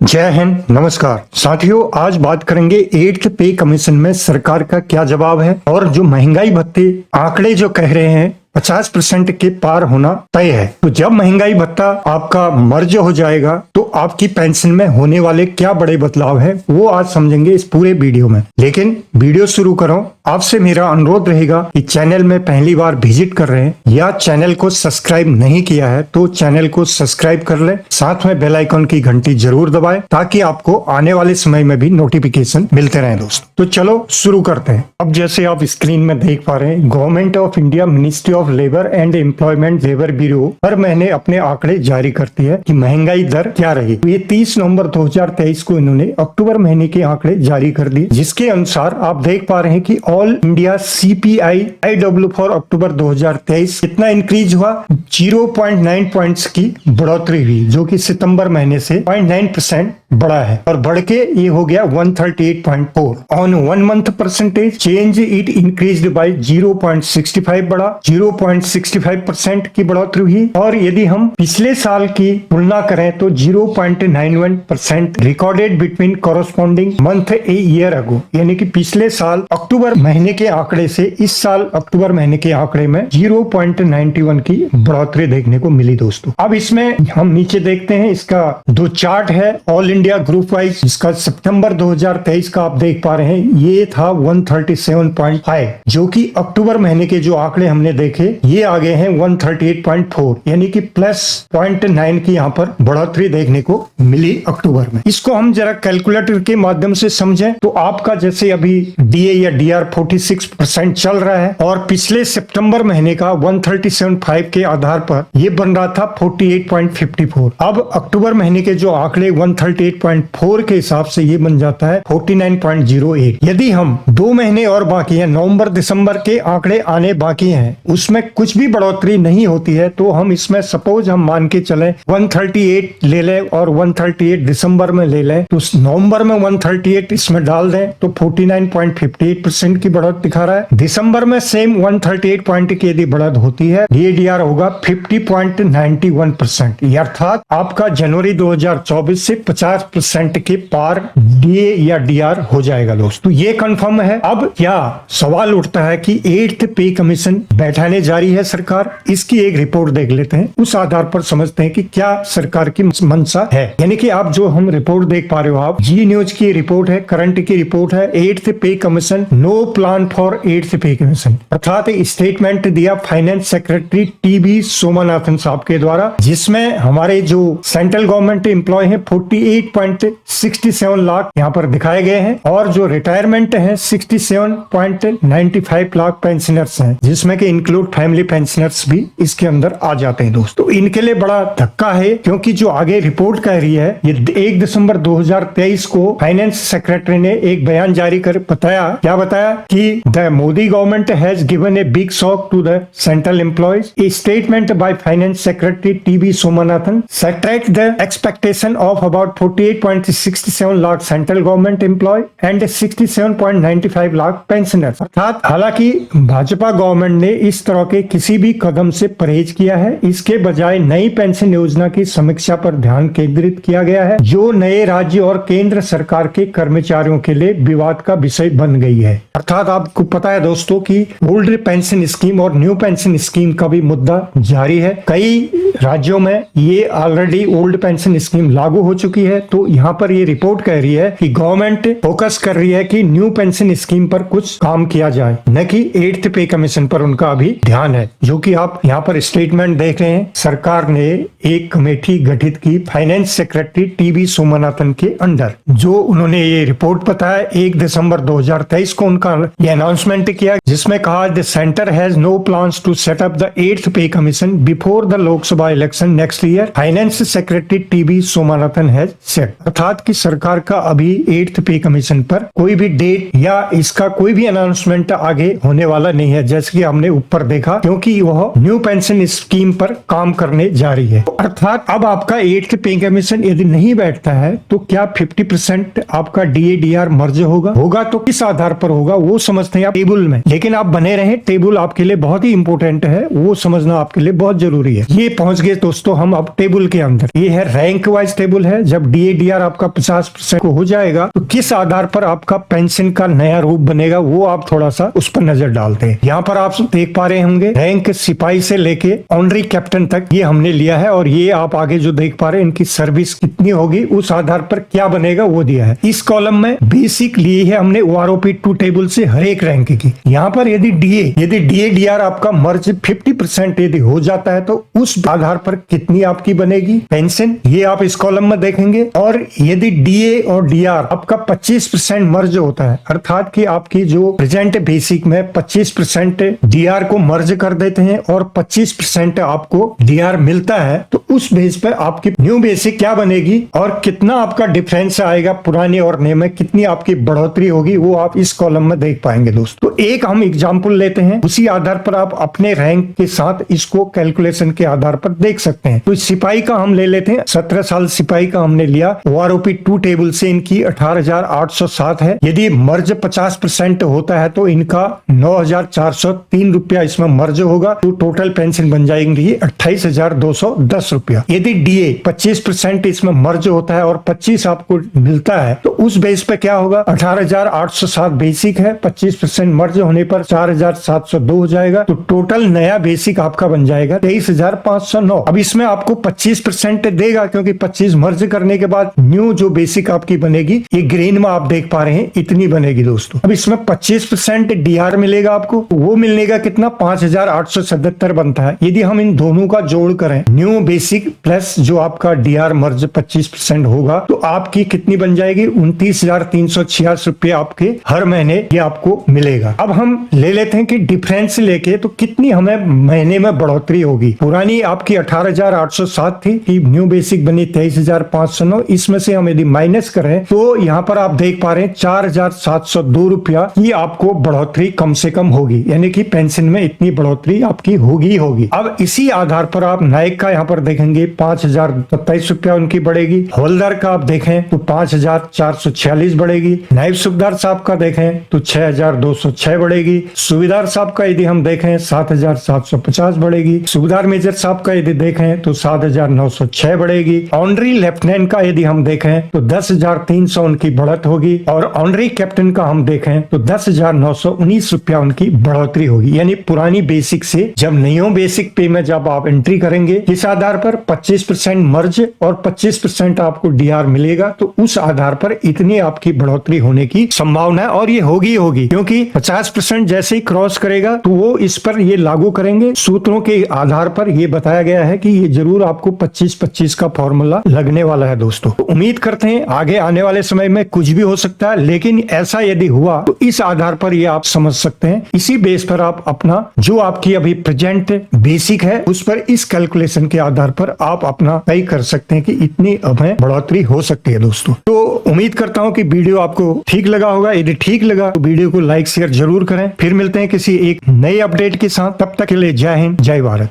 जय हिंद, नमस्कार साथियों। आज बात करेंगे 8th पे कमीशन में सरकार का क्या जवाब है और जो महंगाई भत्ते आंकड़े जो कह रहे हैं 50% के पार होना तय है। तो जब महंगाई भत्ता आपका मर्ज हो जाएगा तो आपकी पेंशन में होने वाले क्या बड़े बदलाव है वो आज समझेंगे इस पूरे वीडियो में। लेकिन वीडियो शुरू करो आपसे मेरा अनुरोध रहेगा कि चैनल में पहली बार विजिट कर रहे हैं या चैनल को सब्सक्राइब नहीं किया है तो चैनल को सब्सक्राइब कर ले, साथ में बेल आइकन की घंटी जरूर दबाएं ताकि आपको आने वाले समय में भी नोटिफिकेशन मिलते रहे दोस्तों। तो चलो शुरू करते हैं। अब जैसे आप स्क्रीन में देख पा रहे हैं, government of India ministry of labour and employment labour bureau हर महीने अपने आंकड़े जारी करती है कि महंगाई दर क्या रही। तो ये 30 नवंबर 2023 को इन्होंने अक्टूबर महीने के आंकड़े जारी कर दिए, जिसके अनुसार आप देख पा रहे हैं कि all India CPI IW for October 2023 कितना इंक्रीज हुआ, 0.9 पॉइंट्स की बढ़ोतरी हुई, जो कि सितंबर महीने से 0.9% बढ़ा है और बढ़ के ये हो गया 138.4 on 1 month percentage change it increased by 0.65 बढ़ा, 0.65% की बढ़ोतरी हुई। और यदि हम पिछले साल की तुलना करें तो 0.91% recorded between corresponding month a year ago, यानी कि पिछले साल अक्टूबर महीने के आंकड़े से इस साल अक्टूबर महीने के आंकड़े में 0.91 की बढ़ोतरी देखने को मिली दोस्तों। अब इसमें हम नीचे देखते हैं, इसका दो चार्ट है ऑल इंडिया ग्रुप वाइज। इसका सितंबर 2023 का आप देख पा रहे हैं, ये था 137.5, जो कि अक्टूबर महीने के जो आंकड़े हमने देखे ये आ गए हैं 138.4, यानी कि प्लस 0.9 की यहाँ पर बढ़ोतरी देखने को मिली अक्टूबर में। इसको हम जरा कैलकुलेटर के माध्यम से समझें तो आपका जैसे अभी DA या DR 46% चल रहा है और पिछले सितंबर महीने का 137.5 के आधार पर ये बन रहा था 48.54। अब अक्टूबर महीने के जो आंकड़े 138.4 के हिसाब से ये बन जाता है 49.08। यदि हम 2 महीने और बाकी हैं, नवंबर दिसंबर के आंकड़े आने बाकी हैं, उसमें कुछ भी बढ़ोतरी नहीं होती है तो हम इसमें सपोज हम मान के चले 138 ले लें और 138 दिसंबर में ले लें, तो नवंबर में 138 इसमें डाल दें तो 49.58% की बढ़त दिखा रहा है। दिसंबर में सेम 138 पॉइंट की यदि बढ़त होती है, DAR होगा 50.91%, अर्थात आपका जनवरी 2024 से 50% के पार DA या DR हो जाएगा दोस्तों। ये कंफर्म है। अब क्या सवाल उठता है कि 8th पे कमीशन बैठाने जा रही है सरकार, इसकी एक रिपोर्ट देख लेते हैं, उस आधार पर समझते हैं कि क्या सरकार की मंशा है। यानी कि आप जो हम रिपोर्ट देख पा रहे हो, आप जी न्यूज की रिपोर्ट है, करंट की रिपोर्ट है, 8th pay commission no plan for 8th pay commission, अर्थात स्टेटमेंट दिया फाइनेंस सेक्रेटरी TB सोमनाथन साहब के द्वारा, जिसमें हमारे जो सेंट्रल गवर्नमेंट एम्प्लॉय है 48.67 लाख यहाँ पर दिखाए गए हैं और जो रिटायरमेंट है 67.95 लाख पेंशनर्स हैं, जिसमें कि इंक्लूड फैमिली पेंशनर्स भी इसके अंदर आ जाते हैं दोस्तों। तो इनके लिए बड़ा धक्का है, क्योंकि जो आगे रिपोर्ट कह रही है, ये 1 दिसंबर 2023 को फाइनेंस सेक्रेटरी ने एक बयान जारी कर बताया, क्या बताया कि the Modi government has given a big shock to the central employees. A statement by finance secretary TB Somanathan subtract the expectation of about 48.67 lakh central government employ and 67.95 lakh pensioners. अर्थात हालांकि भाजपा गवर्नमेंट ने इस तरह के किसी भी कदम से परहेज किया है, इसके बजाय नई पेंशन योजना की समीक्षा पर ध्यान केंद्रित किया गया है, जो नए राज्य और केंद्र सरकार के कर्मचारियों के लिए विवाद का विषय बन गई है। अर्थात आपको पता है दोस्तों कि ओल्ड पेंशन स्कीम और न्यू पेंशन स्कीम का भी मुद्दा जारी है। कई राज्यों में ये ऑलरेडी ओल्ड पेंशन स्कीम लागू हो चुकी है, तो यहाँ पर ये रिपोर्ट कह रही है कि गवर्नमेंट फोकस कर रही है कि न्यू पेंशन स्कीम पर कुछ काम किया जाए, न कि 8th पे कमीशन पर उनका अभी ध्यान है। जो कि आप यहाँ पर स्टेटमेंट देख रहे हैं, सरकार ने एक कमेटी गठित की फाइनेंस सेक्रेटरी TB सोमनाथन के अंडर, जो उन्होंने ये रिपोर्ट बताया 1 दिसंबर 2023 को उनका ये अनाउंसमेंट किया, जिसमें कहा the centre has no plans to set up the 8th pay commission before the Lok Sabha election next year, finance secretary TB Somanathan has said. अर्थात कि सरकार का अभी 8th पे कमीशन पर कोई भी डेट या इसका कोई भी अनाउंसमेंट आगे होने वाला नहीं है। जैसे कि हमने ऊपर देखा देखा, क्योंकि वह न्यू पेंशन स्कीम पर काम करने जा रही है। अर्थात अब आपका 8th पे कमीशन यदि नहीं बैठता है तो क्या 50% आपका DA/DR मर्ज होगा तो किस आधार पर होगा वो समझते हैं आप टेबल में। लेकिन आप बने रहें, टेबल आपके लिए बहुत ही इंपॉर्टेंट है, वो समझना आपके लिए बहुत जरूरी है। ये पहुंच गए दोस्तों हम अब टेबल के अंदर। ये है रैंक वाइज टेबल है। जब DA/DR आपका 50% को हो जाएगा तो किस आधार पर आपका पेंशन का नया रूप बनेगा वो आप थोड़ा सा उस पर नजर डालते हैं। यहाँ पर आप देख पा रहे होंगे रैंक सिपाही से लेके ऑनरी कैप्टन तक ये हमने लिया है, और ये आप आगे जो देख पा रहे हैं इनकी सर्विस कितनी होगी उस आधार पर क्या बनेगा वो दिया है। इस कॉलम में बेसिक ली है हमने OROP2 टेबल से हर एक रैंक की। यहाँ पर यदि DA/DR आपका मर्ज 50% यदि हो जाता है तो उस आधार पर कितनी आपकी बनेगी पेंशन, ये आप इस कॉलम में देखेंगे। और यदि DA और DR आपका 25% मर्ज होता है, अर्थात कि आपकी जो प्रेजेंट बेसिक में 25% DR को मर्ज कर देते हैं और 25% आपको DR मिलता है, तो उस बेस पे आपकी न्यू बेसिक क्या बनेगी और कितना आपका डिफरेंस आएगा पुराने और नए में, कितनी आपकी बढ़ोतरी होगी वो आप इस कॉलम में देख पाएंगे दोस्तों। तो एक हम एग्जांपल लेते हैं, उसी आधार पर आप अपने रैंक के साथ इसको कैलकुलेशन के आधार पर देख सकते हैं। तो सिपाही का हम ले लेते हैं, 17 साल सिपाही का हमने लिया। OROP2 टेबल से इनकी 18,807 है। यदि मर्ज 50% होता है तो इनका 9,403 रुपया इसमें मर्ज होगा, तो टोटल पेंशन बन जाएंगी 28,210 रुपया। यदि DA 25% इसमें मर्ज होता है और 25 आपको मिलता है तो उस बेस पे क्या होगा, 18,807 बेसिक है, 25% मर्ज होने पर 4,702 हो जाएगा, तो टोटल नया बेसिक आपका बन जाएगा 23,509। अब इसमें आपको 25% देगा, क्योंकि 25 मर्ज करने के बाद न्यू जो बेसिक आपकी बनेगी ये ग्रीन में आप देख पा रहे हैं इतनी बनेगी दोस्तों। अब इसमें 25% DR मिलेगा आपको, वो मिलने का कितना 5,877 बनता है। यदि हम इन दोनों का जोड़ करें, न्यू बेसिक प्लस जो आपका DR मर्ज 25% होगा, तो आपकी कितनी बन जाएगी 29,386 रुपये आपके हर महीने ये आपको मिलेगा। अब हम ले लेते हैं कि डिफरेंस लेके तो कितनी हमें महीने में बढ़ोतरी होगी। पुरानी आपकी 18,807 थी, कि न्यू बेसिक बनी 23,509, इसमें से हम यदि माइनस करें तो यहाँ पर आप देख पा रहे हैं 4,702 रुपया की आपको बढ़ोतरी कम से कम होगी, यानी कि पेंशन में इतनी बढ़ोतरी आपकी होगी। अब इसी आधार पर आप नायक का यहाँ पर देखेंगे 5,027 रुपया उनकी बढ़ेगी। हवलदार का आप देखें तो 5,446 बढ़ेगी। नायब सूबेदार साहब का देखें तो 6,206 बढ़ेगी। सूबेदार साहब का यदि हम देखें 7,750 बढ़ेगी। सूबेदार मेजर साहब का यदि देखें तो 7,906 बढ़ेगी। ऑनरी लेफ्टिनेंट का यदि हम देखें तो 10,300 उनकी बढ़त होगी, और ऑनरी कैप्टन का हम देखें तो 10,919 रुपया उनकी बढ़ोतरी होगी। यानी पुरानी बेसिक से जब नई बेसिक पे में जब आप एंट्री करेंगे, इस आधार पर 25% मर्ज और 25% आपको DR मिलेगा, तो उस आधार पर इतनी आपकी बढ़ोतरी होने की संभावना है, और ये होगी क्योंकि 50% जैसे ही क्रॉस करेगा तो वो इस पर ये लागू करेंगे। सूत्रों के आधार पर ये बताया गया है कि ये जरूर आपको 25-25 का फॉर्मूला लगने वाला है दोस्तों। तो उम्मीद करते हैं आगे आने वाले समय में कुछ भी हो सकता है, लेकिन ऐसा यदि हुआ तो इस आधार पर ये आप समझ सकते हैं। इसी बेस पर आप अपना जो आपकी अभी प्रेजेंट बेसिक है उस पर इस कैलकुलेशन के आधार पर आप अपना तय कर सकते हैं कि इतनी हमें बढ़ोतरी हो सकती है दोस्तों। तो उम्मीद करता हूं कि वीडियो आपको ठीक लगा होगा। यदि ठीक लगा तो वीडियो को लाइक शेयर जरूर करें। फिर मिलते हैं किसी एक नए अपडेट के साथ, तब तक के लिए जय हिंद, जय भारत।